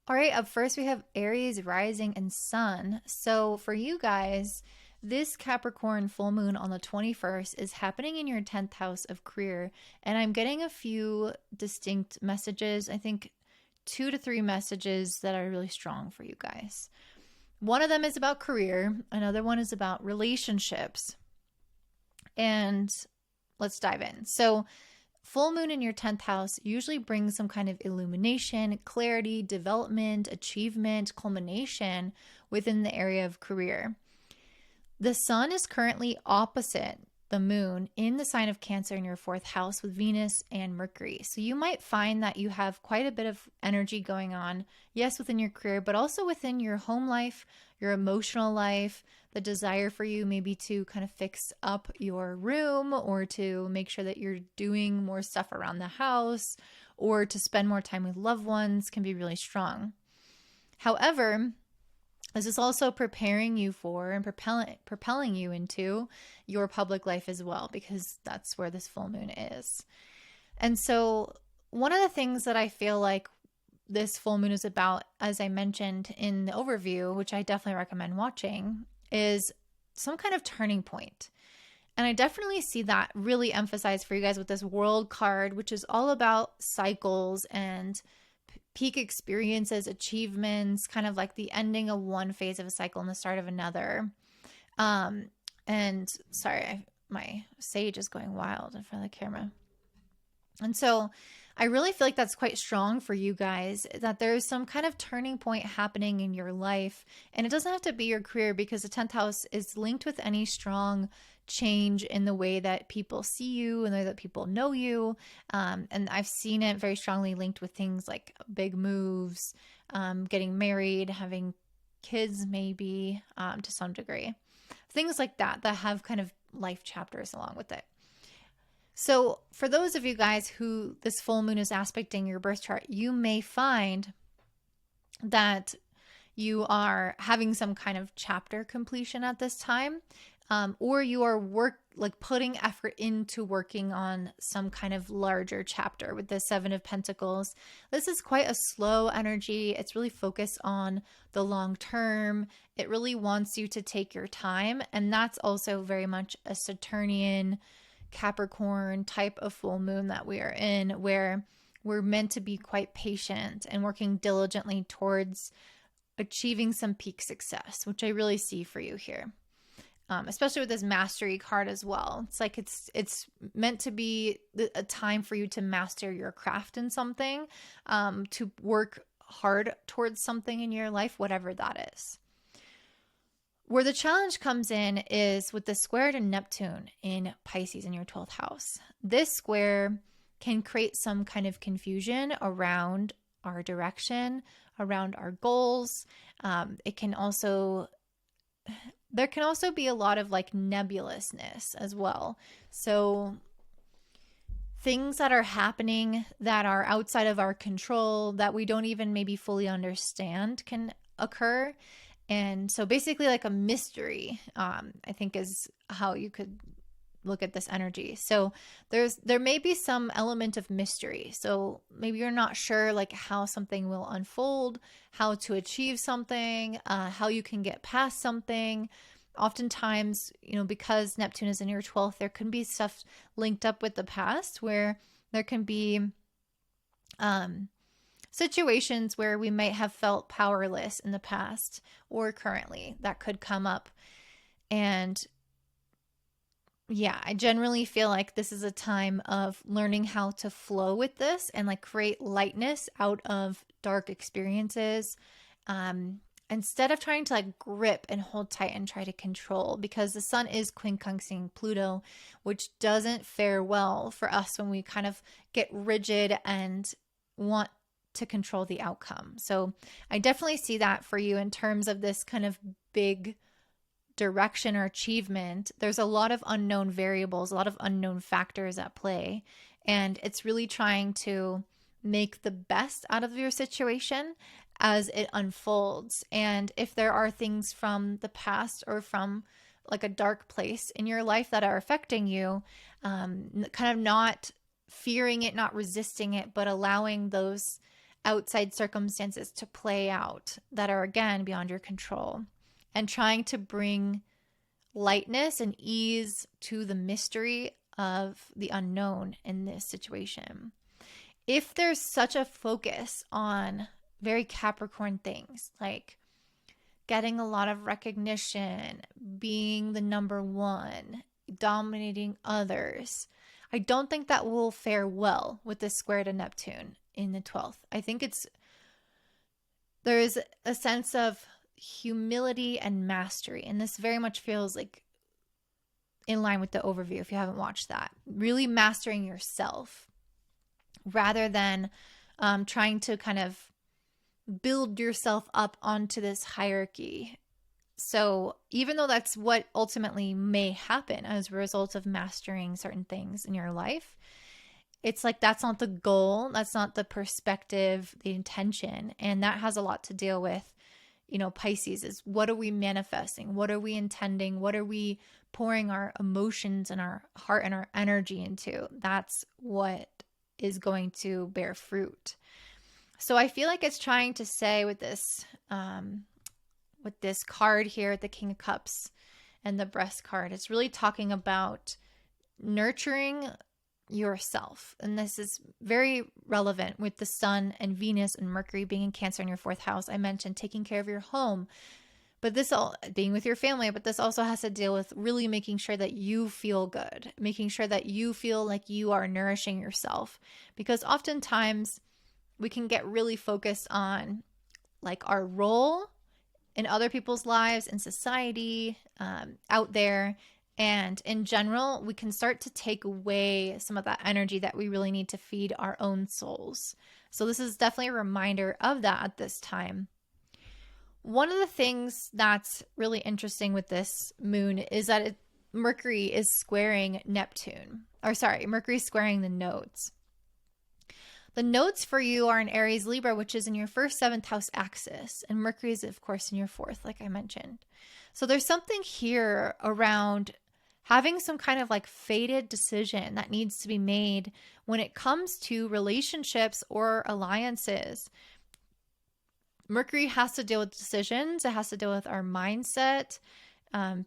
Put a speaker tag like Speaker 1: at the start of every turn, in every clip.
Speaker 1: All right, up first we have Aries rising and sun. So for you guys, this Capricorn full moon on the 21st is happening in your 10th house of career. And I'm getting a few distinct messages. I think 2 to 3 messages that are really strong for you guys. One of them is about career, another one is about relationships. And let's dive in. So, full moon in your 10th house usually brings some kind of illumination, clarity, development, achievement, culmination within the area of career. The sun is currently opposite the moon in the sign of Cancer in your 4th house with Venus and Mercury. So you might find that you have quite a bit of energy going on, yes, within your career, but also within your home life, your emotional life, the desire for you maybe to kind of fix up your room or to make sure that you're doing more stuff around the house or to spend more time with loved ones can be really strong. However, this is also preparing you for and propelling you into your public life as well, because that's where this full moon is. And so one of the things that I feel like this full moon is about, as I mentioned in the overview, which I definitely recommend watching, is some kind of turning point. And I definitely see that really emphasized for you guys with this world card, which is all about cycles and peak experiences, achievements, kind of like the ending of one phase of a cycle and the start of another. And sorry, my sage is going wild in front of the camera. And so I really feel like that's quite strong for you guys, that there's some kind of turning point happening in your life. And it doesn't have to be your career, because the 10th house is linked with any strong change in the way that people see you and the way that people know you. And I've seen it very strongly linked with things like big moves, getting married, having kids, maybe to some degree. Things like that have kind of life chapters along with it. So for those of you guys who this full moon is aspecting your birth chart, you may find that you are having some kind of chapter completion at this time, or you are putting effort into working on some kind of larger chapter with the 7 of Pentacles. This is quite a slow energy. It's really focused on the long term. It really wants you to take your time, and that's also very much a Saturnian Capricorn type of full moon that we are in, where we're meant to be quite patient and working diligently towards achieving some peak success, which I really see for you here. Especially with this mastery card as well. It's like it's meant to be a time for you to master your craft in something, to work hard towards something in your life, whatever that is. Where the challenge comes in is with the square to Neptune in Pisces in your 12th house. This square can create some kind of confusion around our direction, around our goals. There can also be a lot of like nebulousness as well. So things that are happening that are outside of our control, that we don't even maybe fully understand, can occur. And so basically like a mystery, I think is how you could look at this energy. So there may be some element of mystery. So maybe you're not sure like how something will unfold, how to achieve something, how you can get past something. Oftentimes, because Neptune is in your 12th, there can be stuff linked up with the past where there can be situations where we might have felt powerless in the past or currently that could come up. And yeah, I generally feel like this is a time of learning how to flow with this and like create lightness out of dark experiences, instead of trying to like grip and hold tight and try to control, because the sun is quincunxing Pluto, which doesn't fare well for us when we kind of get rigid and want to control the outcome. So I definitely see that for you in terms of this kind of big direction or achievement. There's a lot of unknown variables, a lot of unknown factors at play, and it's really trying to make the best out of your situation as it unfolds. And if there are things from the past or from like a dark place in your life that are affecting you, kind of not fearing it, not resisting it, but allowing those outside circumstances to play out that are, again, beyond your control, and trying to bring lightness and ease to the mystery of the unknown in this situation. If there's such a focus on very Capricorn things, like getting a lot of recognition, being the number one, dominating others, I don't think that will fare well with this square to Neptune in the 12th. I think there is a sense of humility and mastery, and this very much feels like in line with the overview if you haven't watched that. Really mastering yourself rather than trying to kind of build yourself up onto this hierarchy. So even though that's what ultimately may happen as a result of mastering certain things in your life, it's like that's not the goal, that's not the perspective, the intention. And that has a lot to deal with, Pisces, is what are we manifesting? What are we intending? What are we pouring our emotions and our heart and our energy into? That's what is going to bear fruit. So I feel like it's trying to say with this card here, the King of Cups and the Breast card, it's really talking about nurturing yourself. And this is very relevant with the Sun and Venus and Mercury being in Cancer in your 4th house. I mentioned taking care of your home, but this all being with your family, but this also has to deal with really making sure that you feel good, making sure that you feel like you are nourishing yourself, because oftentimes we can get really focused on like our role in other people's lives, in society, out there. And in general, we can start to take away some of that energy that we really need to feed our own souls. So this is definitely a reminder of that at this time. One of the things that's really interesting with this moon is that Mercury is squaring Neptune. Mercury is squaring the nodes. The nodes for you are in Aries, Libra, which is in your 1st, 7th house axis. And Mercury is, of course, in your 4th, like I mentioned. So there's something here around having some kind of like fated decision that needs to be made when it comes to relationships or alliances. Mercury has to deal with decisions. It has to deal with our mindset.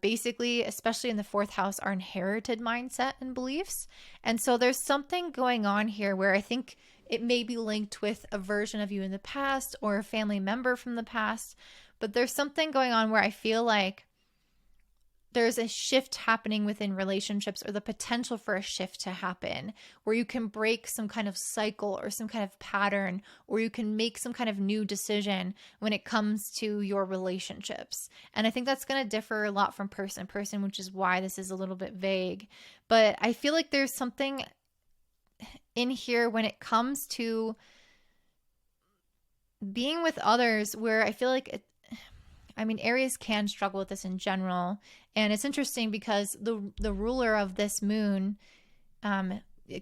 Speaker 1: Basically, especially in the 4th house, our inherited mindset and beliefs. And so there's something going on here where I think it may be linked with a version of you in the past or a family member from the past. But there's something going on where I feel like there's a shift happening within relationships, or the potential for a shift to happen, where you can break some kind of cycle or some kind of pattern, or you can make some kind of new decision when it comes to your relationships. And I think that's going to differ a lot from person to person, which is why this is a little bit vague. But I feel like there's something in here when it comes to being with others where I feel like Aries can struggle with this in general. And it's interesting because the ruler of this moon,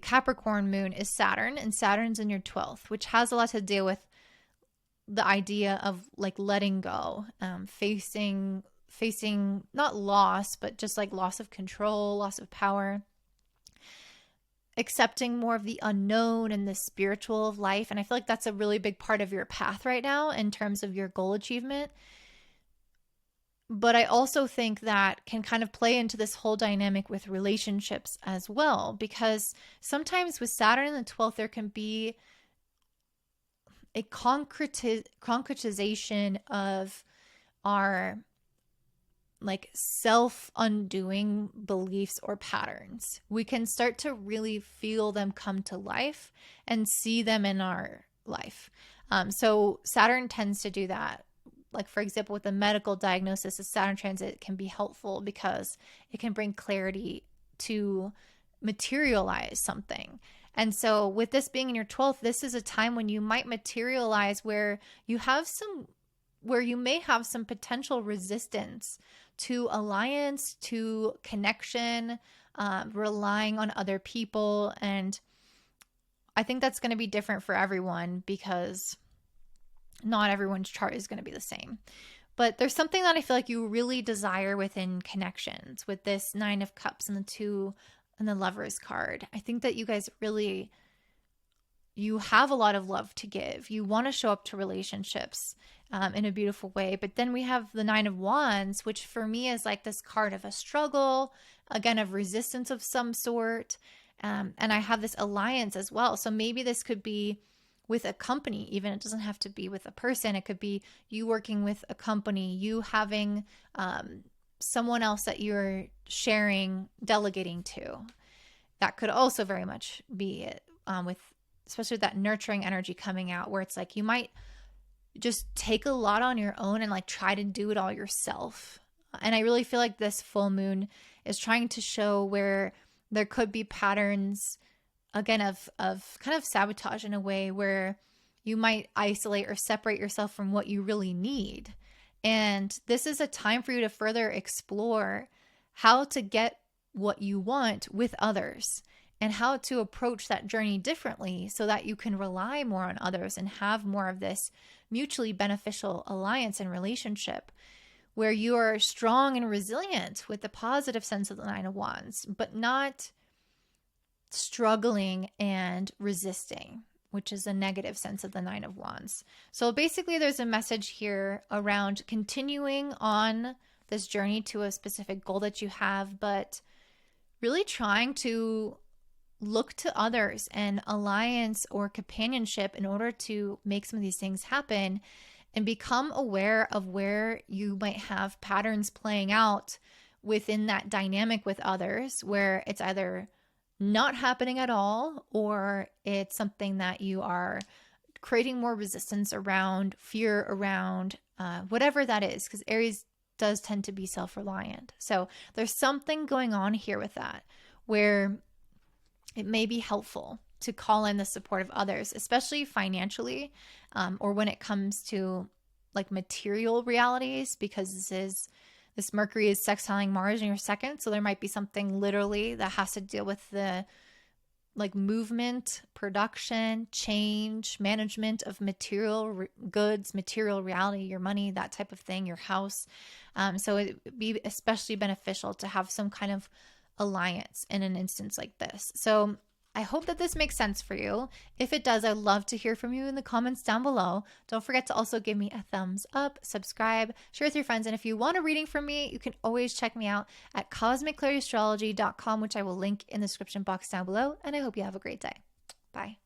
Speaker 1: Capricorn moon, is Saturn, and Saturn's in your 12th, which has a lot to do with the idea of like letting go, facing not loss, but just like loss of control, loss of power, accepting more of the unknown and the spiritual of life. And I feel like that's a really big part of your path right now in terms of your goal achievement. But I also think that can kind of play into this whole dynamic with relationships as well, because sometimes with Saturn in the 12th, there can be a concretization of our like self-undoing beliefs or patterns. We can start to really feel them come to life and see them in our life. So Saturn tends to do that. Like, for example, with a medical diagnosis, a Saturn transit can be helpful because it can bring clarity to materialize something. And so with this being in your 12th, this is a time when you might materialize where you may have some potential resistance to alliance, to connection, relying on other people. And I think that's going to be different for everyone because not everyone's chart is going to be the same. But there's something that I feel like you really desire within connections with this 9 of Cups and the 2 and the Lovers card. I think that you guys really you have a lot of love to give. You want to show up to relationships in a beautiful way. But then we have the Nine of Wands, which for me is like this card of a struggle, again, of resistance of some sort. And I have this alliance as well. So maybe this could be with a company, even. It doesn't have to be with a person. It could be you working with a company, you having someone else that you're sharing, delegating to. That could also very much be it, with especially that nurturing energy coming out, where it's like you might just take a lot on your own and like try to do it all yourself. And I really feel like this full moon is trying to show where there could be patterns, again, of kind of sabotage in a way where you might isolate or separate yourself from what you really need. And this is a time for you to further explore how to get what you want with others, and how to approach that journey differently so that you can rely more on others and have more of this mutually beneficial alliance and relationship where you are strong and resilient with the positive sense of the Nine of Wands, but not struggling and resisting, which is a negative sense of the Nine of Wands. So basically there's a message here around continuing on this journey to a specific goal that you have, but really trying to look to others and alliance or companionship in order to make some of these things happen, and become aware of where you might have patterns playing out within that dynamic with others, where it's either not happening at all, or it's something that you are creating more resistance around, fear around, whatever that is, because Aries does tend to be self-reliant. So there's something going on here with that, where it may be helpful to call in the support of others, especially financially, or when it comes to like material realities, because this Mercury is sextiling Mars in your second. So there might be something literally that has to deal with the like movement, production, change, management of material goods, material reality, your money, that type of thing, your house. So it would be especially beneficial to have some kind of alliance in an instance like this. So I hope that this makes sense for you. If it does, I'd love to hear from you in the comments down below. Don't forget to also give me a thumbs up, subscribe, share with your friends. And if you want a reading from me, you can always check me out at cosmicclarity.astrology.com, which I will link in the description box down below. And I hope you have a great day. Bye.